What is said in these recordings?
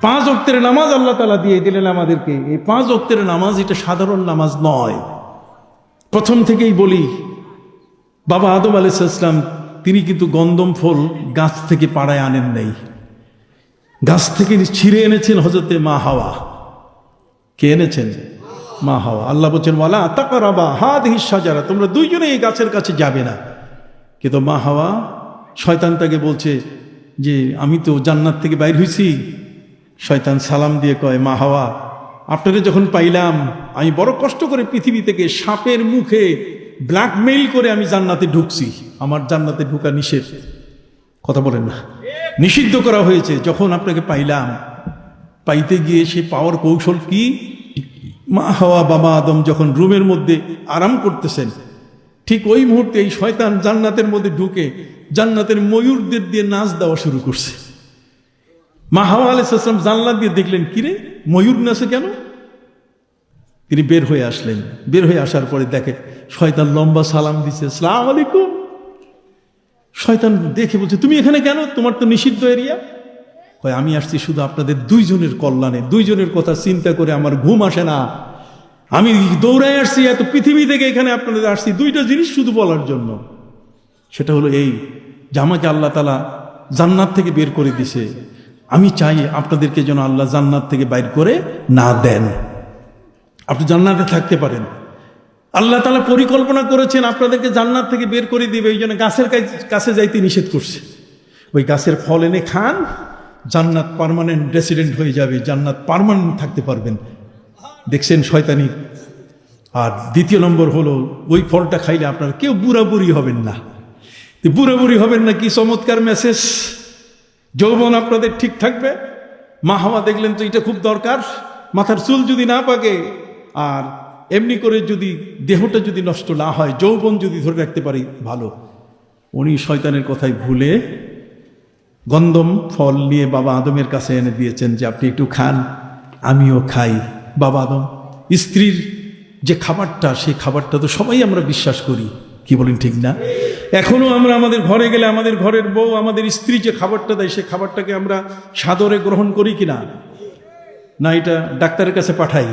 পাঁচ ওয়াক্তের নামাজ আল্লাহ তাআলা দিয়ে দিলেন আমাদেরকে। এই পাঁচ ওয়াক্তের নামাজ এটা সাধারণ নামাজ নয়। প্রথম থেকেই বলি, বাবা আদম আলাইহিস সালাম তিনি কিন্তু গন্ধম ফল গাছ থেকে পাড়ায় আনেন নাই, গাছ থেকে ছিঁড়ে এনেছেন হযরতে মা হাওয়া। কে এনেছেন? মা হাওয়া। আল্লাহ বলছেন ওয়ালা তাকরাবা হাদিহিস শাজারা, তোমরা দুইজনে এই গাছের কাছে যাবে না। কিন্তু মা হাওয়া, শয়তান তাকে বলছে যে আমি তো জান্নাত থেকে বাইর হইছি। শয়তান সালাম দিয়ে কয়, মা হাওয়া, আপনাকে যখন পাইলাম আমি বড় কষ্ট করে পৃথিবী থেকে সাপের মুখে ব্ল্যাকমেইল করে আমি জান্নাতে ঢুকছি। আমার জান্নাতে ঢুকা নিষেধ। কথা বলেন না, নিষিদ্ধ করা হয়েছে। যখন আপনাকে পাইলাম, পাইতে গিয়ে সে পাওয়ার কৌশল কি? মা হাওয়া বাবা আদম যখন রুমের মধ্যে আরাম করতেছেন, ঠিক ওই মুহূর্তে এই শয়তান জান্নাতের মধ্যে ঢুকে জান্নাতের ময়ূরদের দিয়ে নাচ দেওয়া শুরু করছে। মা হাওয়া আলাইহিস সালাম জানলা দিয়ে দেখলেন, কিরে ময়ূর নাচে কেন? তিনি বের হয়ে আসলেন। বের হয়ে আসার পরে দেখে শয়তান লম্বা সালাম দিচ্ছে, আসসালামু আলাইকুম। শয়তান দেখে বলছে, তুমি এখানে কেন? তোমার তো নিষিদ্ধ এরিয়া। কয়, আমি আসছি শুধু আপনাদের দুইজনের কল্যাণে, দুইজনের কথা চিন্তা করে আমার ঘুম আসে না। আমি দৌড়ায় আসছি এত পৃথিবী থেকে এখানে আপনাদের আসছি দুইটা জিনিস শুধু বলার জন্য। সেটা হলো এই যে আমাকে আল্লাহ তাআলা জান্নাত থেকে বের করে দিছে। আমি চাই আপনাদেরকে যেন আল্লাহ জান্নাত থেকে বাইর করে না দেন, আপনি জান্নাতে থাকতে পারেন। আল্লাহ তাআলা পরিকল্পনা করেছেন আপনাদেরকে জান্নাত থেকে বের করে দিবে, এই জন্য গাছের কাছে যাইতে নিষেধ করছে। ওই গাছের ফল এনে খান, জান্নাত পার্মানেন্ট রেসিডেন্ট হয়ে যাবে, জান্নাত পার্মানেন্ট থাকতে পারবেন। দেখছেন শয়তানি। আর দ্বিতীয় নম্বর হলো, ওই ফলটা খাইলে আপনারা কেউ বুড়াবুড়ি হবেন না। বুড়াবুড়ি হবেন না, কি চমৎকার মেসেজ! যৌবন আপনাদের ঠিক থাকবে। মা হাওয়া দেখলেন তো এটা খুব দরকার। মাথার চুল যদি না পাকে আর এমনি করে যদি দেহটা যদি নষ্ট না হয়, যৌবন যদি ধরে রাখতে পারি ভালো। উনি শয়তানের কথাই ভুলে গন্ধম ফল নিয়ে বাবা আদমের কাছে এনে দিয়েছেন যে আপনি একটু খান, আমিও খাই। বাবা আদম স্ত্রীর যে খাবারটা, সেই খাবারটা তো সবাই আমরা বিশ্বাস করি, কি বলেন ঠিক না? এখনো আমরা আমাদের ঘরে গেলে আমাদের ঘরের বউ আমাদের স্ত্রী যে খাবারটা দেয়, সেই খাবারটাকে আমরা সাদরে গ্রহণ করি কিনা? না এটা ডাক্তারের কাছে পাঠাই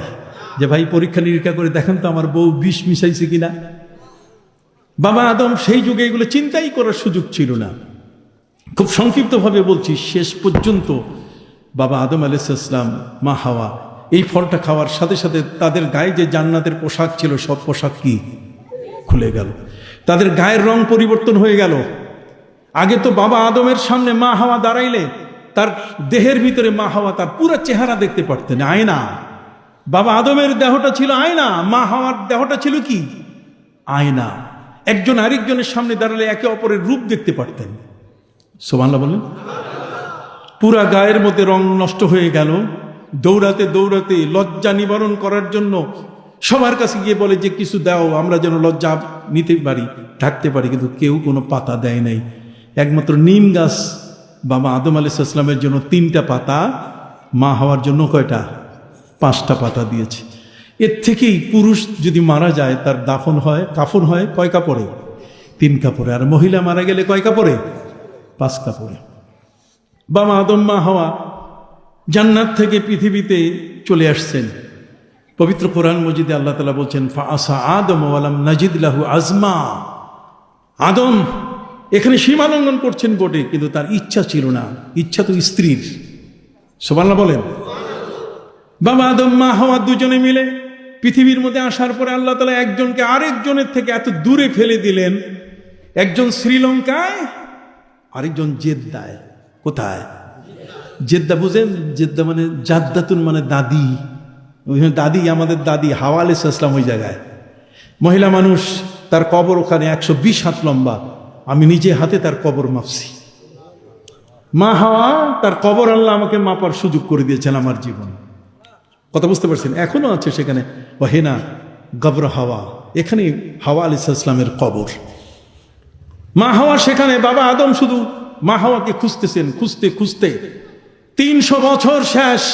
যে ভাই পরীক্ষা নিরীক্ষা করে দেখেন তো আমার বউ বিষ মিশাইছে কিনা। বাবা আদম সেই যুগে এগুলো চিন্তাই করার সুযোগ ছিল না। খুব সংক্ষিপ্তভাবে বলছি, শেষ পর্যন্ত বাবা আদম আলাইহিস সালাম, মা হাওয়া এই ফলটা খাওয়ার সাথে সাথে তাদের গায়ে যে জান্নাতের পোশাক ছিল সব পোশাক কি খুলে গেল। তাদের গায়ের রং পরিবর্তন হয়ে গেল। আগে তো বাবা আদমের সামনে মা হাওয়া দাঁড়াইলে তার দেহের ভিতরে মা হাওয়া তার পুরো চেহারা দেখতে পারতেন, আয়না। বাবা আদমের দেহটা ছিল আয়না, মা হাওয়ার দেহটা ছিল কি? আয়না। একজন আরেকজনের সামনে দাঁড়ালে একে অপরের রূপ দেখতে পারতেন। সুবহানাল্লাহ বলেন। পুরা গায়ের মধ্যে রং নষ্ট হয়ে গেল। দৌড়াতে দৌড়াতে লজ্জা নিবারণ করার জন্য সবার কাছে গিয়ে বলে যে কিছু দাও, আমরা যেন লজ্জা নিতে পারি, ঢাকতে পারি। কিন্তু কেউ কোনো পাতা দেয় নাই। একমাত্র নিম গাছ বাবা আদম আলাইহিস সালামের জন্য 3টা পাতা, মা হাওয়ার জন্য কয়টা? 5টা পাতা দিয়েছে। এর থেকেই পুরুষ যদি মারা যায় তার দাফন হয়, কাফন হয় কয় কাপড়ে? 3 কাপড়ে। আর মহিলা মারা গেলে কয় কাপড়ে? 5 কাপড়ে। বাবা আদম মা হাওয়া জান্নাত থেকে পৃথিবীতে চলে আসছেন। পবিত্র কোরআন মজিদে আল্লাহ তাআলা বলছেন, ফাআসা আদম ওয়ালাম নাজিদ লাহু আজমা। আদম এখানে সীমা লঙ্ঘন করছেন বটে, কিন্তু তার ইচ্ছা ছিল না। ইচ্ছা তো স্ত্রীর। সুবহানাল্লাহ বলেন। বাবা আদম মা হাওয়া দুজনে মিলে পৃথিবীর মধ্যে আসার পরে আল্লাহ তাআলা একজনকে আরেকজনের থেকে এত দূরে ফেলে দিলেন। একজন শ্রীলঙ্কায়, আরেকজন জেদ্দায়। কোথায়? জেদ্দা বুঝেন? জেদ্দা মানে জাদ্দাতুন, মানে দাদি। দাদি, আমাদের দাদি হাওয়া আলাইহিস সালাম ওই জায়গায়। মহিলা মানুষ, তার কবর ওখানে 120 হাত লম্বা। আমি নিজে হাতে তার কবর মাপছি। মা হাওয়া তার কবর আল্লাহ আমাকে মাপার সুযোগ করে দিয়েছেন আমার জীবন। কথা বুঝতে পারছেন? এখনো আছে সেখানে ওয়াহিনা গবর হাওয়া, এখানে হাওয়া আলাইহিস সালামের কবর। মা হাওয়া সেখানে। বাবা আদম শুধু মা হাওয়াকে খুঁজতেছেন, খুঁজতে খুঁজতে 300 বছর শেষ।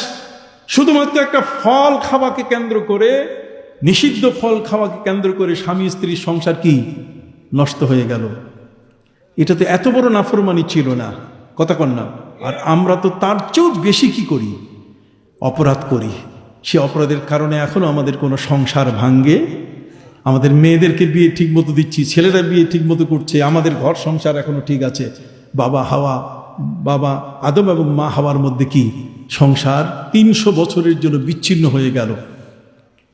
শুধুমাত্র একটা ফল খাওয়াকে কেন্দ্র করে, নিষিদ্ধ ফল খাওয়াকে কেন্দ্র করে স্বামী স্ত্রীর সংসার কি নষ্ট হয়ে গেল। এটাতে এত বড় নাফরমানি ছিল না, কথা কন না। আর আমরা তো তার চেয়েও বেশি কি করি, অপরাধ করি, সে অপরাধের কারণে এখনো আমাদের কোনো সংসার ভাঙ্গে, আমাদের মেয়েদেরকে বিয়ে ঠিক মতো দিচ্ছি, ছেলেরা বিয়ে ঠিক মতো করছে, আমাদের ঘর সংসার এখনো ঠিক আছে। বাবা আদম এবং মা হাওয়ার মধ্যে কি সংসার 300 বছরের জন্য বিচ্ছিন্ন হয়ে গেল।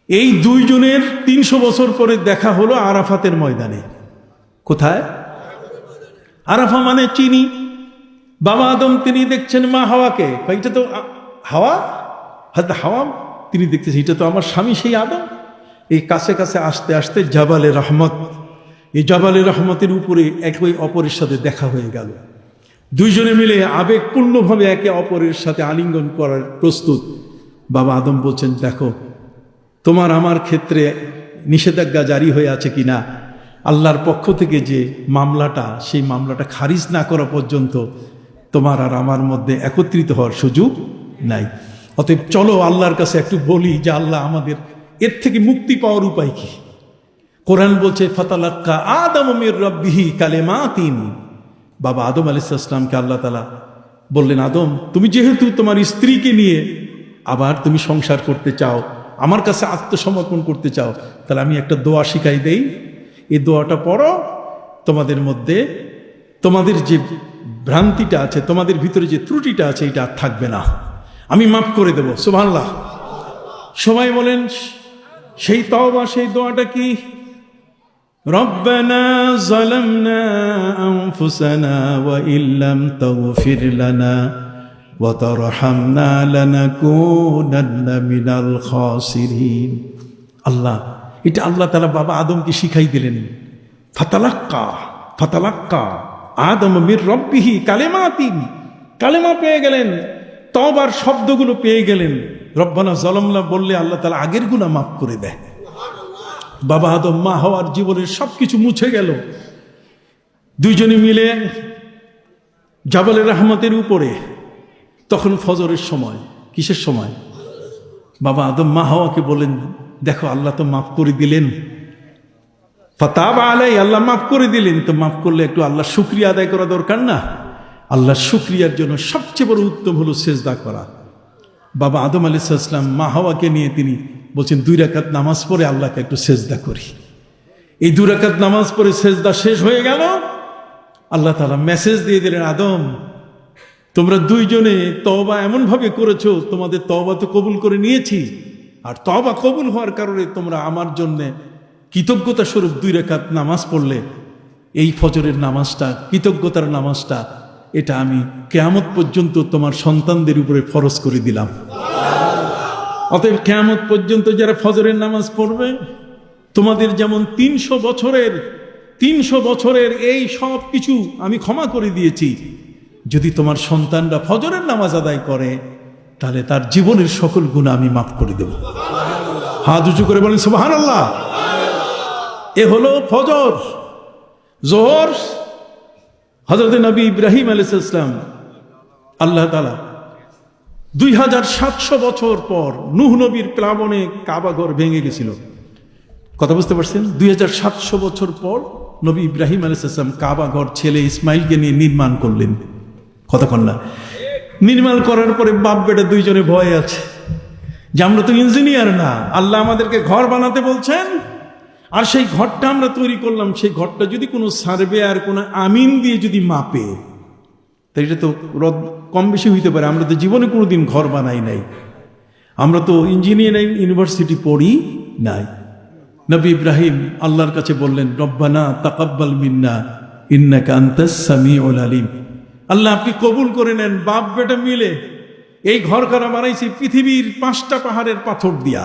এই দুইজনের 300 বছর পরে দেখা হলো আরাফাতের ময়দানে। কোথায়? আরাফা মানে চিনি। বাবা আদম তিনি দেখছেন মা হাওয়াকে, এটা তো হাওয়া, হাওয়া তিনি দেখতেছেন এটা তো আমার স্বামী সেই আদম। এই কাছে কাছে আসতে আসতে জাবালে রহমত, এই জাবালে রহমতের উপরে একই অপরের সাথে দেখা হয়ে গেল। দুইজনে মিলে আবেগপূর্ণভাবে একে অপরের সাথে আলিঙ্গন করার প্রস্তুত। বাবা আদম বলছেন, দেখো তোমার আমার ক্ষেত্রে নিষেধাজ্ঞা জারি হয়ে আছে কিনা, আল্লাহর পক্ষ থেকে যে মামলাটা, সেই মামলাটা খারিজ না করা পর্যন্ত তোমার আর আমার মধ্যে একত্রিত হওয়ার সুযোগ নাই। অতএব চলো আল্লাহর কাছে একটু বলি যে আল্লাহ আমাদের এর থেকে মুক্তি পাওয়ার উপায় কি। কোরআন বলছে ফাতালাক্কা আদম মির রাব্বিহি কালিমাতিন। বাবা আদম আলাইহিস সালামকে আল্লাহ তাআলা বললেন, আদম তুমি যেহেতু তোমার স্ত্রীকে নিয়ে আবার তুমি সংসার করতে চাও, আমার কাছে আত্মসমর্পণ করতে চাও, তাহলে আমি একটা দোয়া শিখাই দেই। এই দোয়াটা পড়ো, তোমাদের মধ্যে তোমাদের যে ভ্রান্তিটা আছে, তোমাদের ভিতরে যে ত্রুটিটা আছে, এটা আর থাকবে না, আমি মাফ করে দেব। সুবহানাল্লাহ। সবাই বলেন সেই তওবা, সেই দোয়াটা কি? রব্বানা যালামনা আনফুসানা ওয়া ইল্লাম তাগফির লানা ওয়া তারহামনা লানাকুনান্না মিনাল খাসিরিন। আল্লাহ, এটা আল্লাহ তাআলা বাবা আদমকে শিখাই দিলেন। ফাতালাক্কা আদম মির রাব্বিহি কালিমাতিন, কালেমা পেয়ে গেলেন, তওবার শব্দগুলো পেয়ে গেলেন। রব্বানা যালামনা বললে আল্লাহ তাআলা আগের গুনাহ মাফ করে দেয়। বাবা আদম মা হওয়ার জীবনের সবকিছু মুছে গেল। দুইজনে মিলে জাবালে রহমতের উপরে, তখন ফজরের সময়। কিসের সময়? বাবা আদম মা হাওয়াকে বলেন, দেখো আল্লাহ তো মাফ করে দিলেন, ফাতাবা আলাই, আল্লাহ মাফ করে দিলেন, তো মাফ করলে একটু আল্লাহ শুকরিয়া আদায় করা দরকার না? আল্লাহ শুকরিয়ার জন্য সবচেয়ে বড় উত্তম হলো সেজদা করা। বাবা আদম আলাইহিস সালাম মা হাওয়াকে নিয়ে তিনি বলছেন, 2 রাকাত নামাজ পড়ে আল্লাহকে একটু সেজদা করি। এই 2 রাকাত নামাজ পড়ে সেজদা শেষ হয়ে গেল। আল্লাহ তাআলা মেসেজ দিয়ে দিলেন, আদম তোমরা দুইজনে তওবা এমন ভাবে করেছো, তোমাদের তওবা তো কবুল করে নিয়েছি, আর তওবা কবুল হওয়ার কারণে তোমরা আমার জন্য কৃতজ্ঞতা স্বরূপ 2 রাকাত নামাজ পড়লে। এই ফজরের নামাজটা, কৃতজ্ঞতার নামাজটা, এটা আমি কিয়ামত পর্যন্ত তোমার সন্তানদের উপরে ফরজ করে দিলাম। অতএব কিয়ামত পর্যন্ত যারা ফজরের নামাজ পড়বে, তোমাদের যেমন 300 বছরের এই সব কিছু আমি ক্ষমা করে দিয়েছি, যদি তোমার সন্তানরা ফজরের নামাজ আদায় করে, তাহলে তার জীবনের সকল গুনাহ আমি মাফ করে দেব। হাত উঁচু করে বলেন সুবহানাল্লাহ। এ হলো ফজর। যোহর হযরত নবী ইব্রাহিম আলাইহিস সালাম, আল্লাহ তাআলা 2700 বছর পর নূহ নবীর প্লাবনে কাবা ঘর ভেঙে গেছিল। কথা বুঝতে পারছেন? 2700 বছর পর নবী ইব্রাহিম আলাইহিস সালাম কাবা ঘর ছেলে ইসমাইলকে নিয়ে নির্মাণ করলেন। কতক্ষণ না নির্মাণ করার পরে বাপ বেটা দুইজনে ভয়ে আছে যে আমরা তো ইঞ্জিনিয়ার না, আল্লাহ আমাদেরকে ঘর বানাতে বলছেন, আর সেই ঘরটা আমরা তৈরি করলাম, সেই ঘরটা যদি কোনো সার্ভে আর কোনো আমিন দিয়ে যদি মাপে, তাই এটা তো কম বেশি হইতে পারে। আমরা তো জীবনে কোনোদিন ঘর বানাই নাই, আমরা তো ইঞ্জিনিয়ারিং ইউনিভার্সিটি পড়ি নাই। নবী ইব্রাহিম আল্লাহর কাছে বললেন, রব্বানা তাকাব্বাল মিন্না ইন্নাকা আনতাস সামিউল আলিম। আল্লাহ আপনি কবুল করে নেন। বাপ বেটা মিলে এই ঘরখানা বানাইছি পৃথিবীর 5টা পাহাড়ের পাথর দিয়া,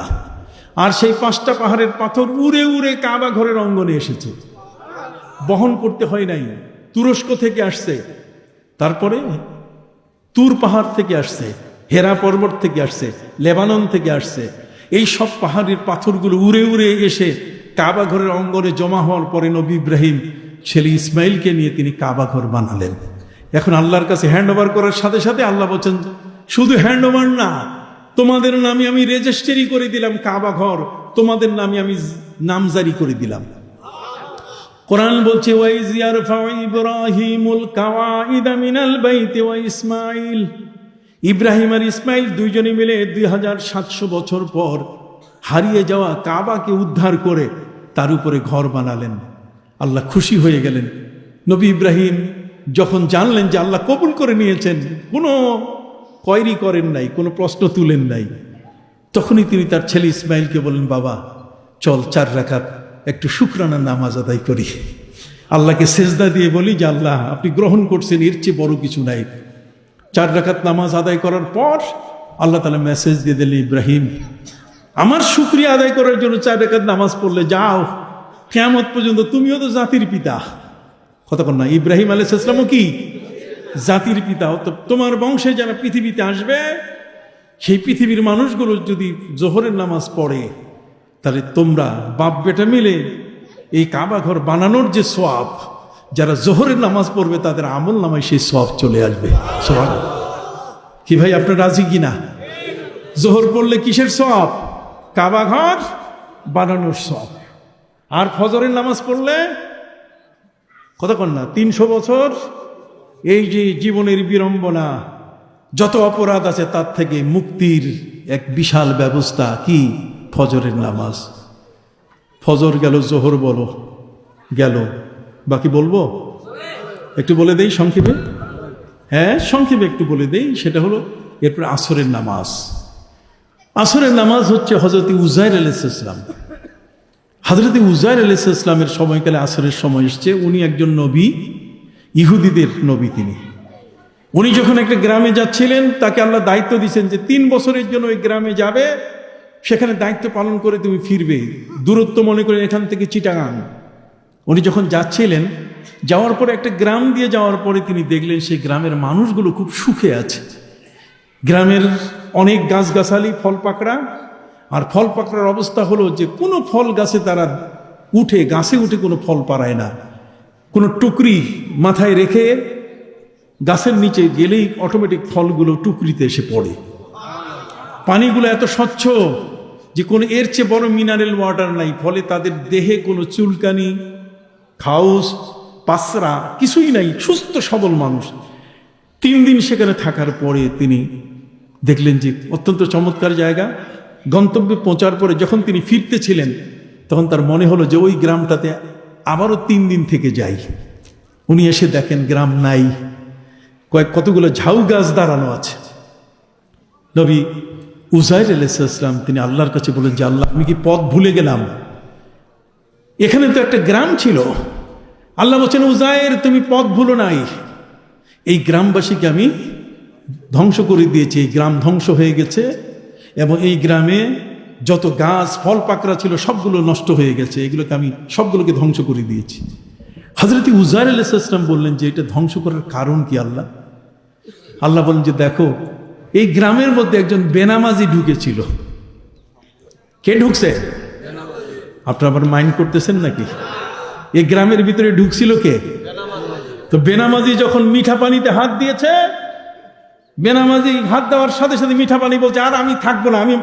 আর সেই 5টা পাহাড়ের পাথর উড়ে উড়ে কাবা ঘরের অঙ্গনে এসেছে, বহন করতে হয় নাই। তুরস্ক থেকে আসছে, তারপরে তুর পাহাড় থেকে আসছে, হেরা পর্বত থেকে আসছে, লেবানন থেকে আসছে। এই সব পাহাড়ের পাথরগুলো উড়ে উড়ে এসে কাবা ঘরের অঙ্গনে জমা হওয়ার পরে নবী ইব্রাহিম ছেলে ইসমাইলকে নিয়ে তিনি কাবা ঘর বানালেন। এখন আল্লাহর কাছে হ্যান্ড ওভার করার সাথে সাথে আল্লাহ বলছেন, শুধু হ্যান্ড ওভার না, তোমাদের নামে আমি রেজিস্ট্রি করে দিলাম কাবা ঘর, তোমাদের নামে আমি নামজারি করে দিলাম। কোরআন বলছে, ওয়াইজ ইয়ারফাউ ইব্রাহিমুল কাওয়াইদা মিনাল বাইতি ওয়া ইসমাঈল, ইব্রাহিম আর ইসমাইল দুইজনে মিলে 2700 বছর পর হারিয়ে যাওয়া কাবাকে উদ্ধার করে তার উপরে ঘর বানালেন। আল্লাহ খুশি হয়ে গেলেন। নবী ইব্রাহিম যখন জানলেন যে আল্লাহ কবুল করে নিয়েছেন, কোনো কয়রি করেন নাই, কোনো প্রশ্ন তুলেন নাই, তখনই তিনি তার ছেলে ইসমাইলকে বলেন, বাবা চল 4 রাকাত একটু শুকরানার নামাজ আদায় করি, আল্লাহকে সেজদা দিয়ে বলি যে আল্লাহ আপনি গ্রহণ করছেন, এর চেয়ে বড় কিছু নাই। 4 রাকাত নামাজ আদায় করার পর আল্লাহ তাআলা মেসেজ দিয়ে দিলেন, ইব্রাহিম আমার শুকরিয়া আদায় করার জন্য 4 রাকাত নামাজ পড়লে যাও, কিয়ামত পর্যন্ত তুমিও তো জাতির পিতা। কতক্ষণ না, ইব্রাহিম আলাইহিস সালামও কি জাতির পিতা। তোমার বংশে যারা পৃথিবীতে আসবে, সেই পৃথিবীর মানুষগুলো যদি জোহরের নামাজ পড়ে, তাহলে তোমরা বাপ বেটা মিলে এই কাবা ঘর বানানোর যে সওয়াব, যারা জোহরের নামাজ পড়বে তাদের আমল নামায় সেই সওয়াব চলে আসবে। সুবহানাল্লাহ। কি ভাই আপনার রাজি কিনা? জোহর পড়লে কিসের সওয়াব? কাবা ঘর বানানোর সওয়াব। আর ফজরের নামাজ পড়লে কতক্ষণ না, 300 বছর এই যে জীবনের বিড়ম্বনা, যত অপরাধ আছে তার থেকে মুক্তির এক বিশাল ব্যবস্থা। কি? ফজরের নামাজ। ফজর গেল, জোহর বলো গেল, বাকি বলবো? একটু বলে দেই সংক্ষেপে। হ্যাঁ, সংক্ষেপে একটু বলে দেই। সেটা হলো এরপরে আসরের নামাজ। আসরের নামাজ হচ্ছে হযরত উযাইর আলাইহিস সালাম। হযরত উযাইর আলাইহিস সালামের সময়কালে আসরের সময় এসছে। উনি একজন নবী, ইহুদিদের নবী। উনি যখন একটা গ্রামে যাচ্ছিলেন, তাকে আল্লাহ দায়িত্ব দিয়েছেন যে 3 বছরের জন্য ওই গ্রামে যাবে, সেখানে দায়িত্ব পালন করে তুমি ফিরবে। দূরত্ব মনে করে এখান থেকে চিটাগাং। উনি যখন যাচ্ছিলেন, যাওয়ার পরে একটা গ্রাম দিয়ে যাওয়ার পরে তিনি দেখলেন সেই গ্রামের মানুষগুলো খুব সুখে আছে। গ্রামের অনেক গাছগাছালি, ফল পাকড়া। আর ফল পাকড়ার অবস্থা হলো যে কোনো ফল গাছে তারা গাছে উঠে কোনো ফল পাড়ায় না। কোনো টুকরি মাথায় রেখে গাছের নিচে গেলেই অটোমেটিক ফলগুলো টুকরিতে এসে পড়ে। পানিগুলো এত স্বচ্ছ যে কোনো এর চেয়ে বড় মিনারেল ওয়াটার নাই। ফলে তাদের দেহে কোনো চুলকানি, খাউস, পাসরা কিছুই নাই, সুস্থ সবল মানুষ। 3 দিন সেখানে থাকার পরে তিনি দেখলেন যে অত্যন্ত চমৎকার জায়গা। গন্তব্যে পৌঁছার পরে যখন তিনি ফিরতেছিলেন, তখন তার মনে হলো যে ওই গ্রামটাতে আবারও 3 দিন থেকে যাই। উনি এসে দেখেন গ্রাম নাই, কতগুলো ঝাউ গাছ দাঁড়ানো আছে। নবী উযাইর আলাইহিস সালাম তিনি আল্লাহর কাছে বলেন যে আল্লাহ, আমি কি পথ ভুলে গেলাম? এখানে তো একটা গ্রাম ছিল। আল্লাহ বলছেন, উযাইর তুমি পথ ভুলো নাই, এই গ্রামবাসীকে আমি ধ্বংস করে দিয়েছি। এই গ্রাম ধ্বংস হয়ে গেছে এবং এই গ্রামে যত গাছ ফল পাকড়া ছিল সবগুলো নষ্ট হয়ে গেছে। এগুলোকে আমি সবগুলোকে ধ্বংস করে দিয়েছি। হযরত উযাইর আলাইহিস সালাম বললেন যে এটা ধ্বংস করার কারণ কি আল্লাহ? আল্লাহ বলেন যে দেখো, এই গ্রামের মধ্যে একজন বেনামাজি ঢুকেছিল। কে ঢুকছে? আপনারা আবার মাইন্ড করতেছেন নাকি? এই গ্রামের ভিতরে ঢুকছিল কে? তো বেনামাজি যখন মিঠা পানিতে হাত দিয়েছে, বেনামাজি হাত দেওয়ার সাথে সাথে মিঠা পানি বলছে আর আমি থাকবো না, আমি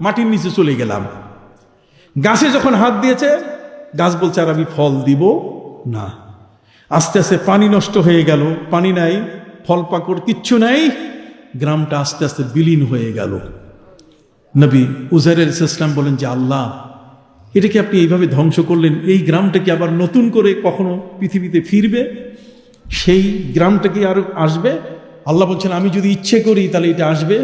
মাটির নিচে চলে গেলাম। গাছে যখন হাত দিয়েছে, গাছ বলছে আর আমি ফল দিব না। আস্তে আস্তে পানি নষ্ট হয়ে গেল, পানি নাই, ফল পাকড় কিচ্ছু নাই। গ্রামটা আস্তে আস্তে বিলীন হয়ে গেল। নবী উযাইর আলাইহিস সালাম বলেন যে আল্লাহ, এটাকে আপনি এইভাবে ধ্বংস করলেন, এই গ্রামটা কি আবার নতুন করে কখনো পৃথিবীতে ফিরবে? সেই গ্রামটা কি আরো আসবে? আল্লাহ বলছেন আমি যদি ইচ্ছে করি তাহলে এটা আসবে।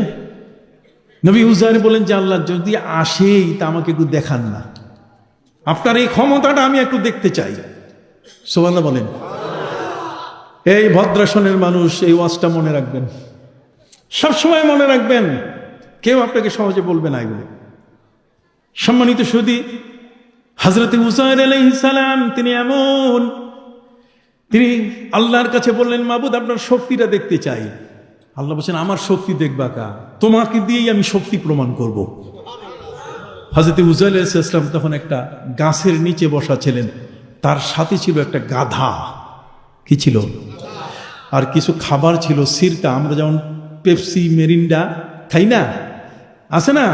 নবী উযাইর বলেন যে আল্লাহ, যদি আসেই তা আমাকে একটু দেখান না, আপনার এই ক্ষমতাটা আমি একটু দেখতে চাই। সুবহানাল্লাহ বলেন। এই ভদ্রাসনের মানুষ এই ওয়াজটা মনে রাখবেন, সবসময় মনে রাখবেন, কেউ আপনাকে সহজে বলবে না এগুলো। সম্মানিত সুধী, হযরত উযাইর আলাইহিস সালাম তিনি এমন, তিনি আল্লাহর কাছে বললেন মাবুদ আপনার শক্তিটা দেখতে চাই। আল্লাহ বলছেন আমার শক্তি দেখবা কা? তোমাকে দিয়েই আমি শক্তি প্রমাণ করব। হযরত উযাইর আলাইহিস সালাম তখন একটা গাছের নিচে বসা ছিলেন, তার সাথে ছিল একটা গাধা। কি ছিল? আর কিছু খাবার ছিল, সিরকা। আমরা যেমন পেপসি, মেরিন্ডা খাই না, আছে না,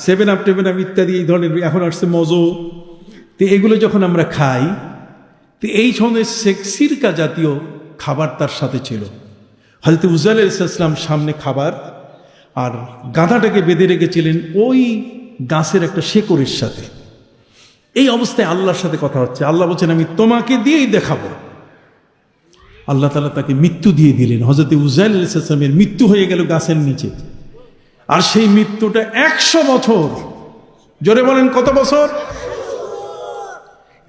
7 আপ, 10 আপ ইত্যাদি এই ধরনের, এখন আসছে মজো। তো এগুলো যখন আমরা খাই, তো এই সময় সিরকা জাতীয় খাবার তার সাথে ছিল। হযরত উযাইর আলাইহিস সালাম সামনে খাবার, আর গাধাটাকে বেঁধে রেখেছিলেন ওই গাছের একটা শেকড়ের সাথে। এই অবস্থায় আল্লাহর সাথে কথা হচ্ছে। আল্লাহ বলছেন আমি তোমাকে দিয়েই দেখাবো। আল্লাহ তাআলা তাকে মৃত্যু দিয়ে দিলেন। হযরত উযাইল আলাইহিস সালামের মৃত্যু হয়ে গেল গাছের নিচে। আর সেই মৃত্যুটা 100 বছর। জোরে বলেন কত বছর?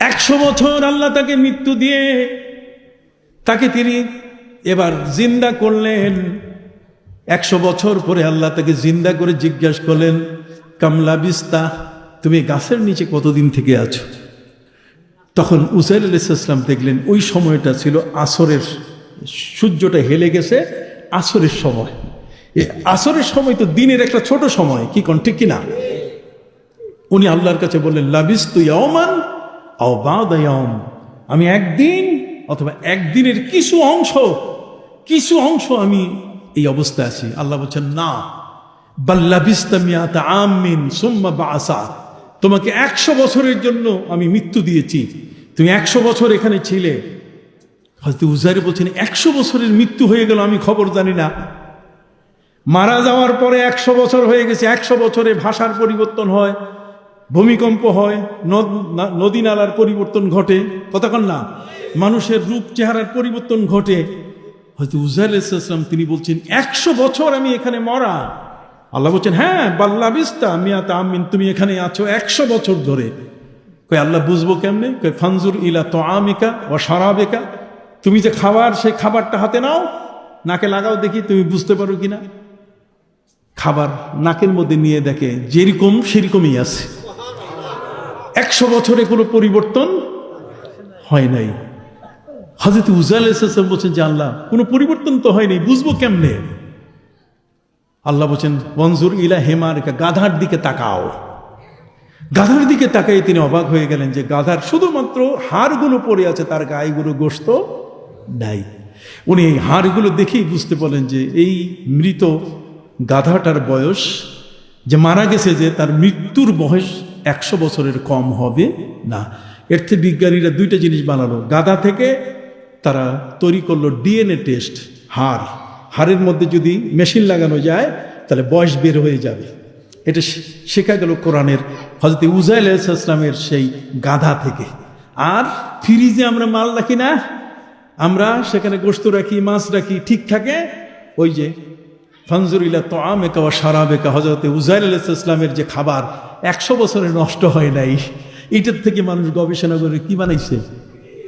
100 বছর আল্লাহ তাকে মৃত্যু দিয়ে তাকে তিনি এবার জিন্দা করলেন। 100 বছর পরে আল্লাহ তাকে জিন্দা করে জিজ্ঞাসা করলেন, কামলা বিস্তা, তুমি গাছের নিচে কতদিন থেকে আছো? তখন উযাইল আলাইহিস সালাম দেখলেন ওই সময়টা ছিল আসরের, সূর্যটা হেলে গেছে আসরের সময়। এই আসরের সময় তো দিনের একটা ছোট সময়, কি কোন ঠিক কিনা? উনি আল্লাহর কাছে বললেন, লাবিস্তু ইয়াওমান আও বা'দা ইয়াওম, আমি একদিন অথবা একদিনের কিছু অংশ আমি এই অবস্থায় আছি। আল্লাহ বলছেন না, বাল লাবিস্তা মিয়াতা আমিন সুম্মা বা'সা, তোমাকে 100 বছরের জন্য আমি মৃত্যু দিয়েছি, তুমি 100 বছর এখানে ছিলে। হযরত উযাইর বলছেন 100 বছরের মৃত্যু হয়ে গেল, আমি খবর জানি না। মারা যাওয়ার পরে 100 বছর হয়ে গেছে। 100 বছরে ভাষার পরিবর্তন হয়, ভূমিকম্প হয়, নদী নালার পরিবর্তন ঘটে, কতক্ষণ না মানুষের রূপ চেহারার পরিবর্তন ঘটে। হয়তো উযাইর আলাইহিস সালাম তিনি বলছেন 100 বছর আমি এখানে মরা। আল্লাহ বলছেন হ্যাঁ, বাল্লাবিস্তা মিয়াতা আমিন, তুমি এখানে আছো 100 বছর ধরে। কই আল্লাহ বুঝবো কেমনে? কই ফানজুর ইলা তুআমিকা ওয়া শারাবিকা, তুমি যে খাবার, সেই খাবারটা হাতে নাও, নাকে লাগাও, দেখি তুমি বুঝতে পারো কিনা। খাবার নাকের মধ্যে নিয়ে দেখে যেরকম সেরকমই আছে। 100 বছরে কোনো পরিবর্তন হয় নাই। হযরত উযাইল আলাইহিস সালাম বলছেন যে আল্লাহ কোনো পরিবর্তন তো হয়নি, বুঝবো কেমনে? আল্লাহ বলছেন ওয়ানজুর ইলা হিমারিকা, গাধার দিকে তাকাও। গাধার দিকে তাকাই তিনি অবাক হয়ে গেলেন যে গাধার শুধুমাত্র হাড়গুলো পড়ে আছে, তার গায়েগুলো গোশত নাই। উনি এই হাড়গুলো দেখেই বুঝতে পারলেন যে এই মৃত গাধাটার বয়স, যে মারা গেছে, যে তার মৃত্যুর বয়স 100 বছরের কম হবে না। এর থেকে বিজ্ঞানীরা দুইটা জিনিস বানালো। গাধা থেকে তারা তৈরি করলো ডিএনএ টেস্ট। হাড়ের মধ্যে যদি মেশিন লাগানো যায় তাহলে বয়স বের হয়ে যাবে। এটা শেখা গেল কোরআনের হযরত উযাইল আলাইহিস সালামের সেই গাধা থেকে। আর ফ্রিজে আমরা মাল রাখি না, আমরা সেখানে গোশত রাখি, মাছ রাখি, ঠিক থাকে। ওই যে ফানজুর ইলা তুআমিকা ওয়া শারাবিকা, হযরত উযাইল আলাইহিস সালামের যে খাবার 100 বছরে নষ্ট হয় নাই, এটার থেকে মানুষ গবেষণা করে কি বানাইছে?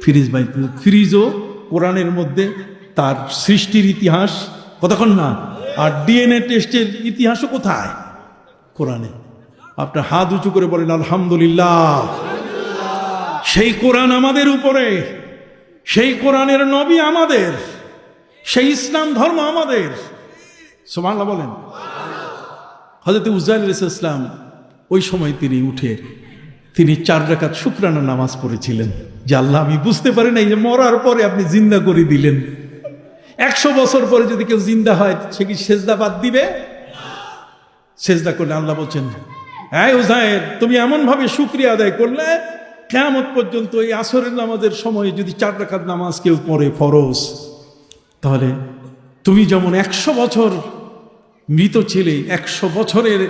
ফ্রিজ বানাইছে। ফ্রিজও কোরআনের মধ্যে তার সৃষ্টির ইতিহাস, কতক্ষণ না, আর ডিএনএ টেস্টের ইতিহাসও কোথায়? কোরআনে। আপনার হাত উঁচু করে বলেন আলহামদুলিল্লাহ। সেই কোরআন আমাদের উপরে, সেই কোরআনের নবী আমাদের, সেই ইসলাম ধর্ম আমাদের। সুবহানাল্লাহ বলেন। হযরত উযাইল আলাইহিস সালাম ওই সময় তিনি উঠে তিনি 4 রাকাত শুকরানা নামাজ পড়েছিলেন যে আল্লাহ আমি বুঝতে পারি নাই যে মরার পরে আপনি জিন্দা করে দিলেন। 100 বছর পরে যদি কেউ জিন্দা হয় সে কি সেজদা বাদ দিবে? সেজদা করলে আল্লাহ বলছেন এই উযাইর, তুমি এমন ভাবে শুকরিয়া আদায় করলে কিয়ামত পর্যন্ত এই আসরের নামাজের সময় যদি 4 রাকাত নামাজ কেউ পড়ে ফরজ, তাহলে তুমি যেমন 100 বছর মৃত ছেলে, 100 বছরের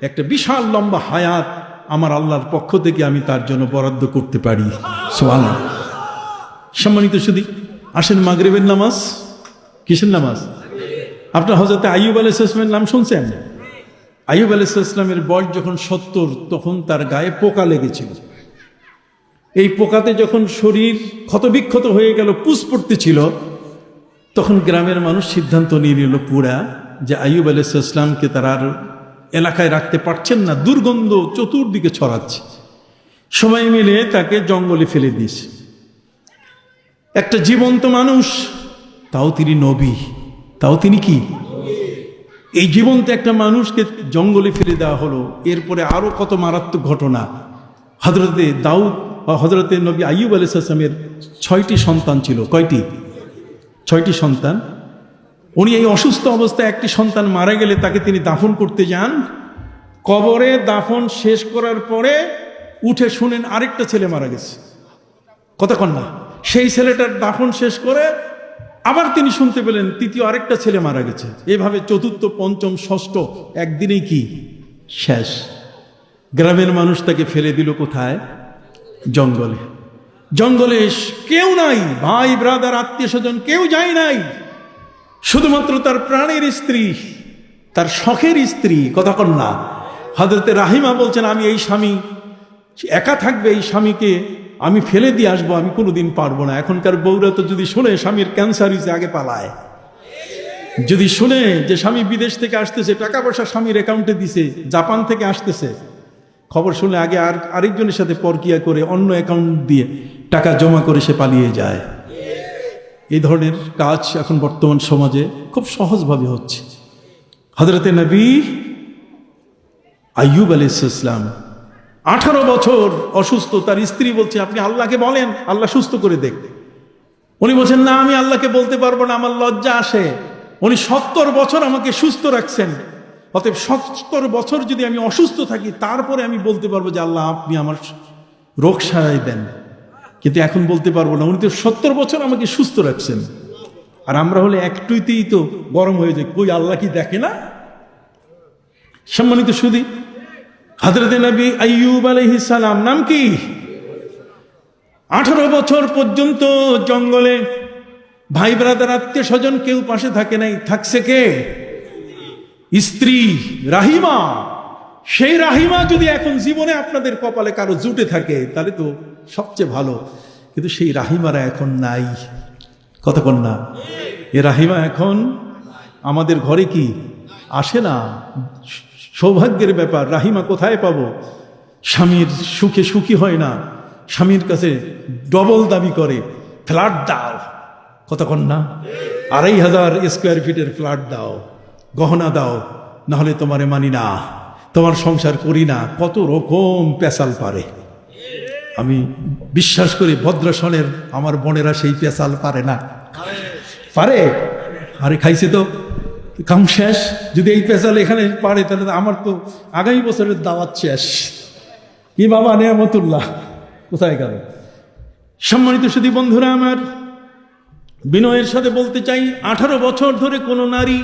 একটা বিশাল লম্বা হায়াত আমার আল্লাহর পক্ষ থেকে আমি তার জন্য বরাদ্দ করতে পারি। সুবহানাল্লাহ। সম্মানিত সুধী, আসেন মাগরিবের নামাজ। কিসের নামাজ? আপনার হযরত আইয়ুব আলাইহিস সালামের নাম শুনছেন? আইয়ুব আলাইহিস সালামের বয়স যখন 70, তখন তার গায়ে পোকা লেগেছিল। এই পোকাতে যখন শরীর ক্ষতবিক্ষত হয়ে গেল, পুষ পড়তেছিল, তখন গ্রামের মানুষ সিদ্ধান্ত নিয়ে নিল পুরা যে আইয়ুব আলাইহিস সালামকে তারা আর এলাকায় রাখতে পারছেন না, দুর্গন্ধ চতুর্দিকে ছড়াচ্ছে। সবাই মিলে তাকে জঙ্গলে ফেলে দিয়েছে। একটা জীবন্ত মানুষ, তাও তিনি নবী, তাও তিনি কি এই জীবন্ত একটা মানুষকে জঙ্গলে ফেলে দেওয়া হলো। এরপরে আরো কত মারাত্মক ঘটনা। হযরতে দাউদ বা হযরতে নবী আইয়ুব আলাইহিস সালামের 6টি সন্তান ছিল। কয়টি? 6টি সন্তান। উনি এই অসুস্থ অবস্থায় একটি সন্তান মারা গেলে তাকে তিনি দাফন করতে যান। কবরে দাফন শেষ করার পরে উঠে শুনেন আরেকটা ছেলে মারা গেছে। কতক্ষণ না, সেই ছেলেটার দাফন শেষ করে আবার তিনি শুনতে পেলেন তৃতীয় আরেকটা ছেলে মারা গেছে। এভাবে চতুর্থ, পঞ্চম, ষষ্ঠ, একদিনেই কি শেষ। গ্রামের মানুষ তাকে ফেলে দিল কোথায়? জঙ্গলে। জঙ্গলে কেউ নাই, ভাই ব্রাদার আত্মীয় স্বজন কেউ যায় নাই, শুধুমাত্র তার প্রাণের স্ত্রী, তার শখের স্ত্রী, কথা কন না, হযরতে রাহিমা বলছেন আমি এই স্বামী একা থাকবে, এই স্বামীকে আমি ফেলে দিয়ে আসবো, আমি কোনোদিন পারবো না। এখনকার বউরা তো যদি শুনে স্বামীর ক্যান্সার হয়েছে আগে পালায়, যদি শুনে যে স্বামী বিদেশ থেকে আসতেছে, টাকা পয়সা স্বামীর অ্যাকাউন্টে দিছে, জাপান থেকে আসতেছে, খবর শুনে আগে আরেকজনের সাথে পরকিয়া করে অন্য অ্যাকাউন্ট দিয়ে টাকা জমা করে সে পালিয়ে যায়। এই ধরনের কাজ এখন বর্তমান সমাজে খুব সহজভাবে হচ্ছে। হযরতে নবী আইয়ুব আলাইহিস সালাম 18 বছর অসুস্থ, তার স্ত্রী বলছে আপনি আল্লাহকে বলেন আল্লাহ সুস্থ করে দেখ। উনি বলছেন না, আমি আল্লাহকে বলতে পারবো না, আমার লজ্জা আসে। উনি 70 বছর আমাকে সুস্থ রাখছেন, অতএব 70 বছর যদি আমি অসুস্থ থাকি তারপরে আমি বলতে পারবো যে আল্লাহ আপনি আমার রোগ সারাই দেন, কিন্তু এখন বলতে পারবো না। উনি তো 70 বছর আমাকে সুস্থ রাখছেন, আর আমরা হলে একটুতেই তো গরম হয়ে যায়, কই আল্লাহ কি দেখে না? সম্মানিত সুধী, হযরতে নবী আইয়ুব আলাইহিস সালাম নাম কি? 18 বছর পর্যন্ত জঙ্গলে, ভাই ব্রাদার আত্মীয় স্বজন কেউ পাশে থাকে নাই, থাকছে কে? স্ত্রী রাহিমা। সেই রাহিমা যদি এখন জীবনে আপনাদের কপালে কারো জুটে থাকে তাহলে তো সবচেয়ে ভালো, কিন্তু সেই রাহিমারা এখন নাই, কতক্ষণ না। এ রাহিমা এখন আমাদের ঘরে কি আসে না, সৌভাগ্যের ব্যাপার। রাহিমা কোথায় পাবো? স্বামীর সুখে সুখী হয় না, স্বামীর কাছে ডবল দাবি করে, ফ্ল্যাট দাও, কতক্ষণ না, 2500 স্কোয়ার ফিটের ফ্ল্যাট দাও, গহনা দাও, নাহলে তোমারে মানি না, তোমার সংসার করি না, কত রকম পেশাল পারে। আমি বিশ্বাস করি ভদ্রাসনের আমার বোনেরা সেই পেশাল পারে না, পারে? আরে খাইছে তো কাম শেষ। যদি এই পেশাল এখানে পারে তাহলে আমার তো আগামী বছরের দাওয়াত শেষ। কি বাবা নেয়ামতুল্লাহ কোথায় গেল? সম্মানিত সুধী বন্ধুরা আমার, বিনয়ের সাথে বলতে চাই, 18 বছর ধরে কোনো নারী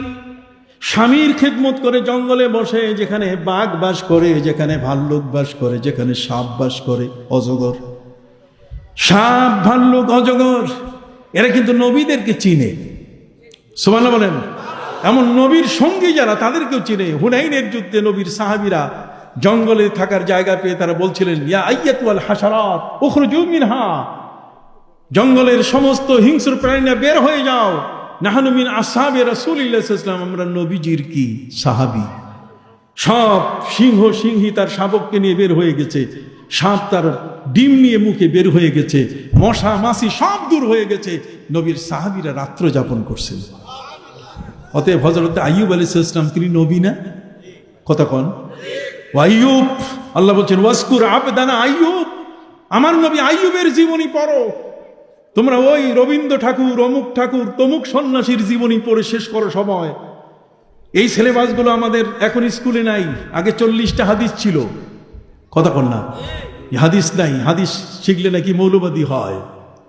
স্বামীর খেদমত করে জঙ্গলে বসে, যেখানে বাঘ বাস করে, যেখানে ভাল্লুক বাস করে, যেখানে সাপ বাস করে, অজগর, সাপ ভাল্লুক অজগর, এরা কিন্তু নবীদেরকে চিনে, সুবহানাল্লাহ বলেন। এমন নবীর সঙ্গী যারা তাদেরকেও চিনে। হুনাইনের যুদ্ধে নবীর সাহাবীরা জঙ্গলে থাকার জায়গা পেয়ে তারা বলছিলেন ইয়া আইয়াতুল হাশারাত উখরুজু মিনহা, জঙ্গলের সমস্ত হিংস্র প্রাণীরা বের হয়ে যাও, নাহনু মিন আসহাবে রাসূলিল্লাহ সাল্লাল্লাহু আলাইহি ওয়াসাল্লাম, আমরা নবীজির কি সাহাবী। সব সিংহ সিংহী তার শাবককে নিয়ে বের হয়ে গেছে, সাপ তার ডিম নিয়ে মুখে বের হয়ে গেছে, মশা মাছি সব দূর হয়ে গেছে, নবীর সাহাবীরা রাত্র যাপন করছেন। অতএব হযরত আইয়ুব আলাইহিস সালাম তিনি নবী না? কতক্ষণ আইয়ুব, আল্লাহ বলছেন ওয়াসকুর আবদানা আইয়ুব, আমার নবী আইয়ুবের জীবনী পড়ো। তোমরা ওই রবীন্দ্র ঠাকুর, অমুক ঠাকুর, তমুক সন্ন্যাসীর জীবনী পড়ে শেষ করো সময়। এই সিলেবাসগুলো আমাদের এখন স্কুলে নাই, আগে 40টা হাদিস ছিল, কতক্ষণ না, হাদিস নাই। হাদিস শিখলে নাকি মৌলবাদী হয়,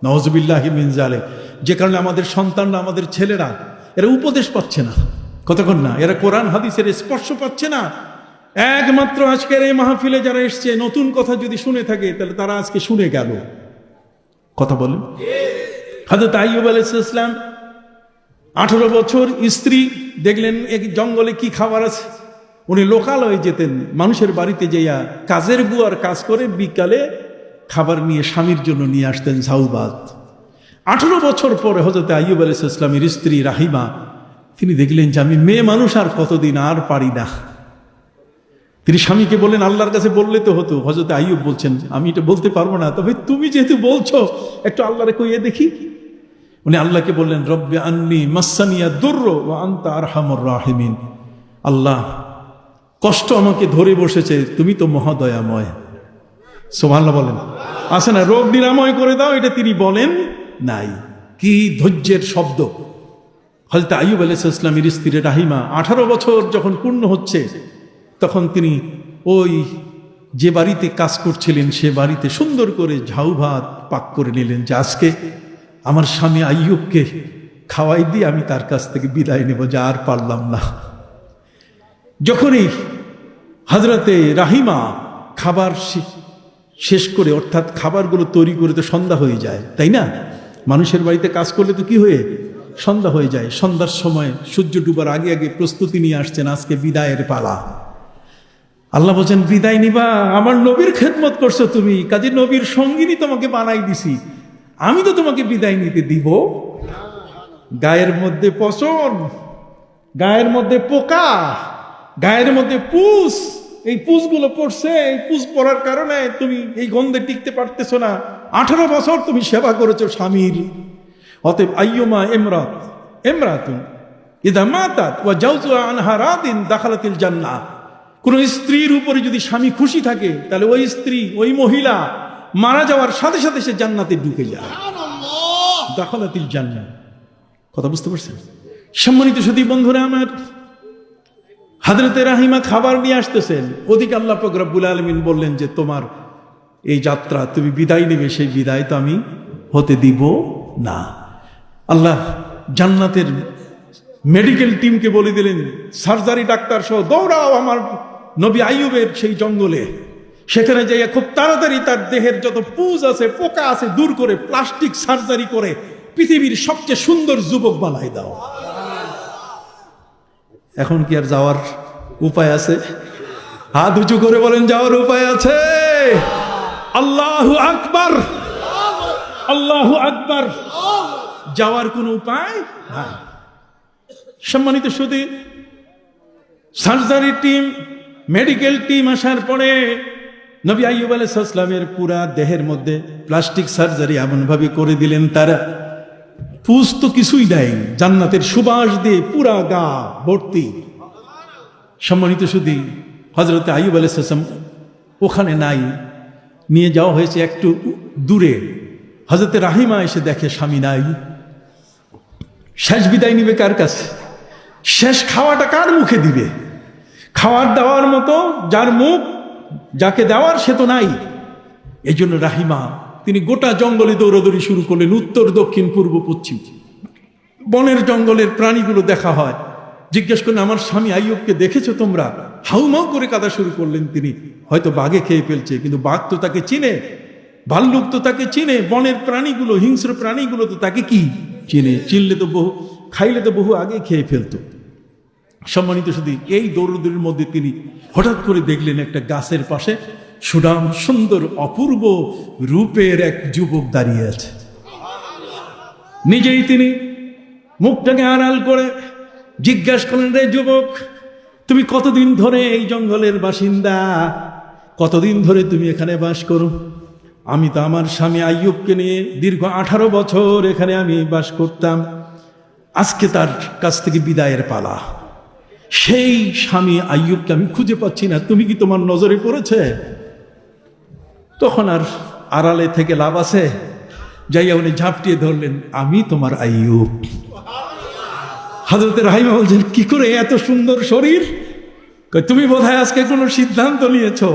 নাউজুবিল্লাহি মিন যালিক। যে কারণে আমাদের সন্তানরা, আমাদের ছেলেরা এরা উপদেশ পাচ্ছে না, কতক্ষণ না, এরা কোরআন হাদিসের স্পর্শ পাচ্ছে না। একমাত্র আজকের এই মাহফিলে যারা এসছে, নতুন কথা যদি শুনে থাকে তাহলে তারা আজকে শুনে গেল, কথা বলেন। হযরত আইয়ুব আলাইহিস সালাম 18 বছর, স্ত্রী দেখলেন এক জঙ্গলে কি খাবার আছে, উনি লোকালয়ে যেতেন, মানুষের বাড়িতে যাইয়া কাজের বুয়ার কাজ করে বিকালে খাবার নিয়ে স্বামীর জন্য নিয়ে আসতেন ঝাউবাত। 18 বছর পরে হযরত আইয়ুব আলাইহিস সালামের স্ত্রী রাহিমা তিনি দেখলেন যে আমি মেয়ে মানুষ আর কতদিন আর পারি না। তিনি স্বামীকে বললেন আল্লাহর কাছে বললে তো হতো। হযরত আইয়ুব বলছেন আমি এটা বলতে পারবো না, তবে তুমি যেহেতু বলছো একটু আল্লাহরে কইয়ে দেখি। উনি আল্লাহকে বললেন রব্বি আন্নি মাসসানিয়া দুরর ওয়া আনতা আরহামুর রাহিমিন, আল্লাহ কষ্ট আমাকে ধরে বসেছে, তুমি তো মহাদয়াময়। সুবহানাল্লাহ বলেন। আসে না, রোগ নিরাময় করে দাও, এটা তিনি বলেন নাই। কি ধৈর্যের শব্দ! হযরত আইয়ুব আলাইহিস সালামের স্ত্রী রাহিমা 18 বছর যখন পূর্ণ হচ্ছে তখন তিনি ওই যে বাড়িতে কাজ করছিলেন সে বাড়িতে সুন্দর করে ঝাউ ভাত পাক করে নিলেন, যে আজকে আমার স্বামী আইয়ুবকে খাওয়াই দিয়ে আমি তার কাছ থেকে বিদায় নেব, যা আর পারলাম না। যখনই হযরতে রাহিমা খাবার শেষ করে, অর্থাৎ খাবারগুলো তৈরি করে তো সন্ধ্যা হয়ে যায়, তাই না? মানুষের বাড়িতে কাজ করলে তো কি হয়ে সন্ধ্যা হয়ে যায়। সন্ধ্যার সময় সূর্য ডুবার আগে আগে প্রস্তুতি নিয়ে আসছেন, আজকে বিদায়ের পালা। আল্লাহ বলছেন, বিদায় নিবা, আমার নবীর খেদমত করছো তুমি, কাজে নবীর সঙ্গিনী তোমাকে বানাই দিছি, আমি তো তোমাকে বিদায় নিতে দিব। গায়ের মধ্যে পচন, গায়ের মধ্যে পোকা, গায়ের মধ্যে পুষ, এই পুষগুলো পড়ছে, এই পুষ পড়ার কারণে তুমি এই গন্ধে টিকতে পারতেছো না। 18 বছর তুমি সেবা করেছো স্বামীর। অতএব আইয়ুমা ইমরাতুন ইদা মাতাত ওয়া জাওজুহা আনহা রাদিন দাখালাতিল জান্নাহ। কোন স্ত্রীর উপরে যদি স্বামী খুশি থাকে, তাহলে ওই স্ত্রী, ওই মহিলা মারা যাওয়ার সাথে সাথে সে জান্নাতে ঢুকে যায়। দাখালাতিল জান্নাহ, কথা বুঝতে পারছেন? সম্মানিত সুধী বন্ধুরা আমার, হযরতে রাহিমা খাবার নিয়ে আসতেছেন, ওদিকে আল্লাহ পাক রব্বুল আলামিন বললেন যে তোমার এই যাত্রা, তুমি বিদায় নেবে, সেই বিদায় তো আমি হতে দিব না। আল্লাহ জান্নাতের মেডিকেল টিমকে বলে দিলেন, সার্জারি ডাক্তার সহ দৌড়াও আমার নবী আইয়ুবের সেই জঙ্গলে, সেখানে যাইয়া খুব তাড়াতাড়ি তার দেহের যত পুজ আছে, পোকা আছে দূর করে প্লাস্টিক সার্জারি করে পৃথিবীর সবচেয়ে সুন্দর যুবক বানাই দাও। এখন কি আর যাওয়ার উপায় আছে? হাত উঁচু করে বলেন, যাওয়ার উপায় আছে? আল্লাহু আকবার, আল্লাহু আকবার। যাওয়ার কোন উপায় না। সম্মানিত সুধী, সার্জারি টিম, মেডিকেল টিম আসার পরে নবী আইয়ুব আলাইহিস সালামের পুরা দেহের মধ্যে প্লাস্টিক সার্জারি এমন ভাবে করে দিলেন, তারা পুষ তো কিছুই দেয়, জান্নাতের সুবাস দিয়ে পুরা গা ভর্তি। সম্মানিত সুধী, হযরতে আইয়ুব আলাইহিস সালাম ওখানে নাই, নিয়ে যাওয়া হয়েছে একটু দূরে। হযরতে রাহিমা এসে দেখে স্বামী নাই। শেষ বিদায় নিবে কার কাছে? শেষ খাওয়াটা কার মুখে দিবে? খাওয়ার দেওয়ার মতো যার মুখ, যাকে দেওয়ার সে তো নাই। এই জন্য রাহিমা তিনি গোটা জঙ্গলে দৌড়াদৌড়ি শুরু করলেন, উত্তর দক্ষিণ পূর্ব পশ্চিম। বনের জঙ্গলের প্রাণীগুলো দেখা হয়, জিজ্ঞেস করলেন, আমার স্বামী আইয়ুবকে দেখেছো তোমরা? হাউমাউ করে কাঁদা শুরু করলেন তিনি। হয়তো বাঘে খেয়ে ফেলছে, কিন্তু বাঘ তো তাকে চিনে, ভাল্লুক তো তাকে চিনে, বনের প্রাণীগুলো, হিংস্র প্রাণীগুলো তো তাকে কি চিনে, চিনলে তো বহু, খাইলে তো বহু আগে খেয়ে ফেলতো। সম্মানিত শুধু এই দৌড়দৌড়ির মধ্যে তিনি হঠাৎ করে দেখলেন একটা গাছের পাশে সুঠাম সুন্দর অপূর্ব রূপের এক যুবক দাঁড়িয়ে আছে। নিজেই তিনি মুখটাকে আড়াল করে জিজ্ঞাসা করলেন, রে যুবক, তুমি কতদিন ধরে এই জঙ্গলের বাসিন্দা? কতদিন ধরে তুমি এখানে বাস করো? আমি তো আমার স্বামী আইয়ুবকে নিয়ে দীর্ঘ 18 বছর এখানে আমি বাস করতাম। আজকে তার কাছ থেকে বিদায়ের পালা। সেই স্বামী আইয়ুবকে আমি খুঁজে পাচ্ছি না, তুমি কি তোমার নজরে পড়েছে? তখন আর আড়ালে থেকে লাভ আছে? যাইয়া উনি ঝাপটিয়ে ধরলেন, আমি তোমার আইয়ুব। হযরতে রাহিমা বলছেন, কি করে এত সুন্দর শরীর? তুমি বোধহয় আজকে কোনো সিদ্ধান্ত নিয়েছো।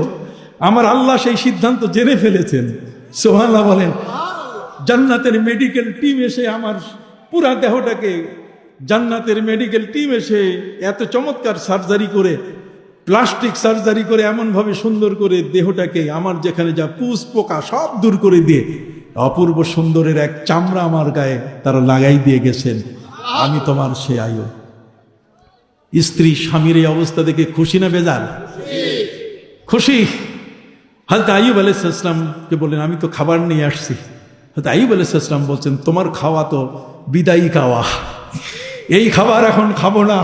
আমার আল্লাহ সেই সিদ্ধান্ত জেনে ফেলেছেন। সুবহানাল্লাহ বলেন। জান্নাতের মেডিকেল টিম এসে আমার পুরা দেহটাকে, জান্নাতের মেডিকেল টিম এসে এত চমৎকার সার্জারি করে, প্লাস্টিক সার্জারি করে এমন ভাবে সুন্দর করে দেহটাকে, আমার যেখানে যা পুষ পোকা সব দূর করে দিয়ে অপূর্ব সুন্দরের এক চামড়া আমার গায়ে তারা লাগাই দিয়ে গেছেন। আমি তোমার সে আইয়ুব। স্ত্রী স্বামীর এই অবস্থা দেখে খুশি না বেজার? খুশি। হযরত আইয়ুব আলাইহিস সালামকে বললেন, আমি তো খাবার নিয়ে আসছি। হযরত আইয়ুব আলাইহিস সালাম বলছেন, তোমার খাওয়া তো বিদায়ী খাওয়া, এই খাবার এখন খাবো না।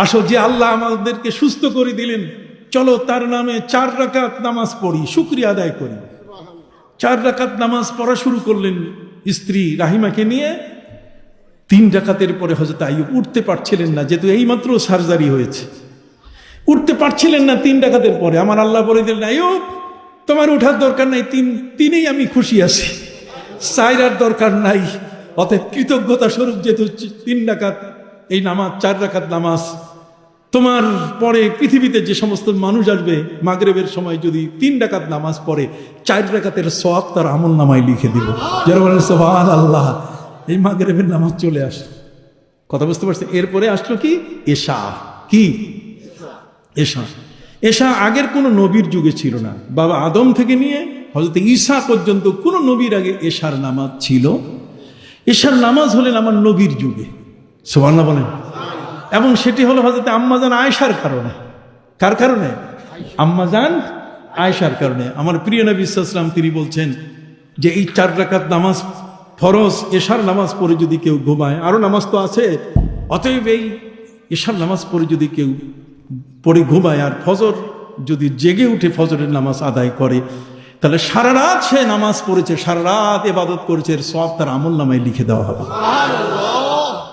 আসো, যে আল্লাহ আমাদেরকে সুস্থ করে দিলেন, চলো তার নামে 4 রাকাত নামাজ পড়ি, শুকরিয়া আদায় করি। 4 রাকাত নামাজ পড়া শুরু করলেন স্ত্রী রাহিমাকে নিয়ে। 3 রাকাতের পরে হযরত আইয়ুব উঠতে পারছিলেন না, যেহেতু এইমাত্র সার্জারি হয়েছে, উঠতে পারছিলেন না 3 রাকাতের পরে। আমার আল্লাহ বলে দিলেন, আইয়ুব তোমার উঠার দরকার নাই, তিনেই আমি খুশি আছি, 4 আর দরকার নাই। অতএব কৃতজ্ঞতা স্বরূপ যেহেতু 3 রাকাত এই নামাজ, 4 রাকাত নামাজ, তোমার পরে পৃথিবীতে যে সমস্ত মানুষ আসবে মাগরিবের সময় যদি 3 রাকাত নামাজ পড়ে, 4 রাকাতের সওয়াব তার আমল নামায় লিখে দিব। যারা বলেন সুবহানাল্লাহ। এই মাগরিবের নামাজ চলে আসে, কথা বুঝতে পারছেন? এরপরে আসলো কি এশা। কি এশা? এশা আগের কোনো নবীর যুগে ছিল না। বাবা আদম থেকে নিয়ে হযরত ঈসা পর্যন্ত কোনো নবীর আগে এশার নামাজ ছিল। এশার নামাজ হলেন আমার নবীর যুগে, সুবহানাল্লাহ বলেন। এবং সেটি হলো হযরত আম্মাজান আয়েশার কারণে। কার কারণে? আম্মাজান আয়েশার কারণে। আমার প্রিয় নবী সাল্লাল্লাহু আলাইহি ওয়াসাল্লাম তিনি বলছেন যে এই 4 রাকাত নামাজ ফরজ, এশার নামাজ পড়ে যদি কেউ ঘুমায়, আরো নামাজ তো আছে, অতএব এই এশার নামাজ পড়ে যদি কেউ পড়ে ঘুমায় আর ফজর যদি জেগে উঠে ফজরের নামাজ আদায় করে, তাহলে সারা রাত সে নামাজ পড়েছে, সারা রাত ইবাদত করেছে, এর সওয়াব তার আমল নামায় লিখে দেওয়া হবে।